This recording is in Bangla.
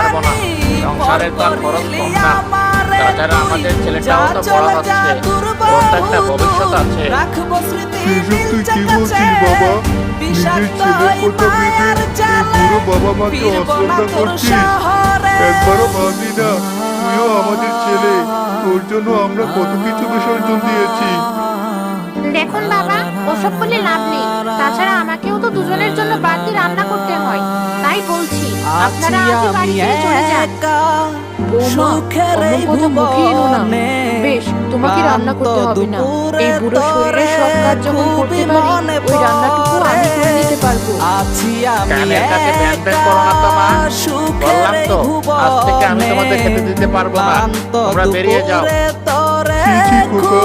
পারবো না, সংসারের তো আর খরচ কম না। তাছাড়া আমাদের ছেলেটাও তো বড় হচ্ছে, ওর তো একটা ভবিষ্যৎ আছে। সেসব তুই কি বলছিস বাবা? নিজের ছেলের কথা ভেবে এই বুড়ো বাবা মাকে অশ্রদ্ধা করছিস? একবারও ভাবি না তুইও আমাদের ছেলে, তোর জন্য আমরা কত কিছু বিসর্জন দিয়েছি। দেখুন বাবা, ওসব বলে লাভ নেই। তাছাড়া আমাকেও তো দুজনের জন্য বাড়তি রান্না করতে হয়। তাই বলছি আপনারা আজই বাড়ি ছেড়ে চলে যান। বৌমা, অমন কথা মুখে এনো না। বেশ, তোমাকে রান্না করতে হবে না। এই বুড়ো শরীরে সব কাজ যখন করতে পারি, ওই রান্নাটুকু আমি করে নিতে পারবো। কানের কাছে ব্যান ব্যান করো না তো মা, বললাম তো আজ থেকে আমি তোমাদের খেতে দিতে পারবো না, তোমরা বেরিয়ে যাও। ছি ছি খোকা,